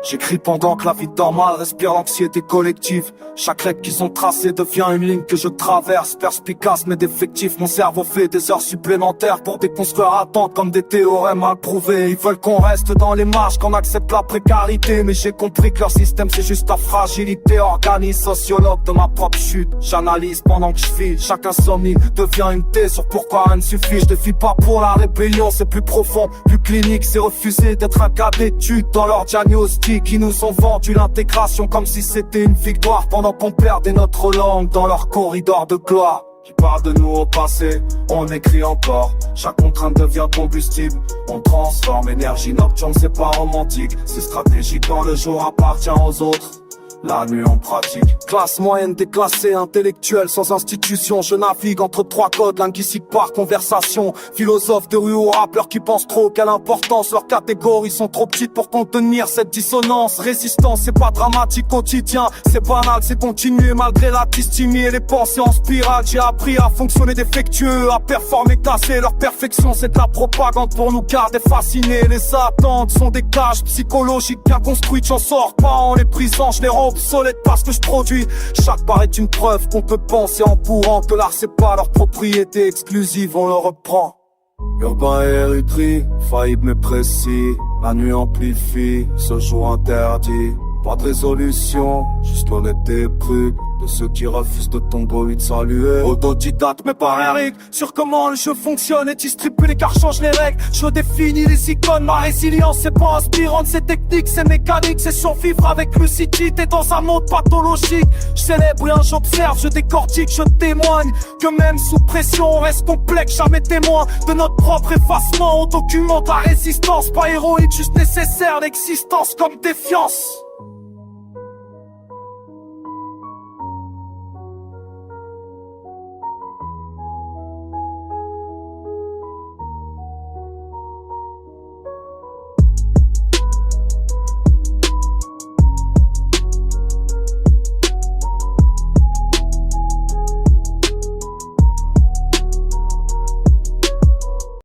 J'écris pendant que la vie normale respire l'anxiété collective. Chaque règle qu'ils ont tracée devient une ligne que je traverse. Perspicace mais défectif, mon cerveau fait des heures supplémentaires pour déconstruire attentes comme des théorèmes mal prouvés. Ils veulent qu'on reste dans les marges, qu'on accepte la précarité, mais j'ai compris que leur système c'est juste la fragilité. Organise, sociologue de ma propre chute, j'analyse pendant que je file. Chaque insomnie devient une thèse sur pourquoi rien ne suffit. Je défie pas pour la rébellion, c'est plus profond, plus clinique. C'est refuser d'être un cas d'étude dans leur diagnostic. Qui nous ont vendu l'intégration comme si c'était une victoire, pendant qu'on perdait notre langue dans leur corridor de gloire. Qui parle de nous au passé, on écrit encore. Chaque contrainte devient combustible, on transforme. Énergie nocturne, c'est pas romantique, c'est stratégique. Quand le jour appartient aux autres, la nuit on pratique. Classe moyenne déclassée, intellectuelle sans institution. Je navigue entre trois codes linguistiques par conversation. Philosophe de rue ou rappeurs qui pensent trop, quelle importance. Leurs catégories sont trop petites pour contenir cette dissonance. Résistance, c'est pas dramatique quotidien, c'est banal, c'est continuer malgré la dysthymie et les pensées en spirale. J'ai appris à fonctionner défectueux, à performer cassé. Leur perfection c'est de la propagande pour nous garder fascinés. Les attentes sont des cages psychologiques bien construites. J'en sors pas en les brisant, je les rends obsolète parce que je produis. Chaque part est une preuve qu'on peut penser en courant, que l'art c'est pas leur propriété exclusive, on le reprend. Urbain et érythrée, faillible mais précis. La nuit amplifie, ce jour interdit. Pas de résolution, juste l'honnêteté brute de ceux qui refusent de tomber au lieu de saluer. Autodidacte mais pas Eric, sur comment le jeu fonctionne et distribue les cartes, change les règles. Je définis les icônes, ma résilience c'est pas inspirante, c'est technique, c'est mécanique, c'est survivre avec lucidité dans un monde pathologique. Je célèbre rien, j'observe, je décortique, je témoigne que même sous pression on reste complexe, jamais témoin de notre propre effacement. On documente la résistance, pas héroïque, juste nécessaire, l'existence comme défiance.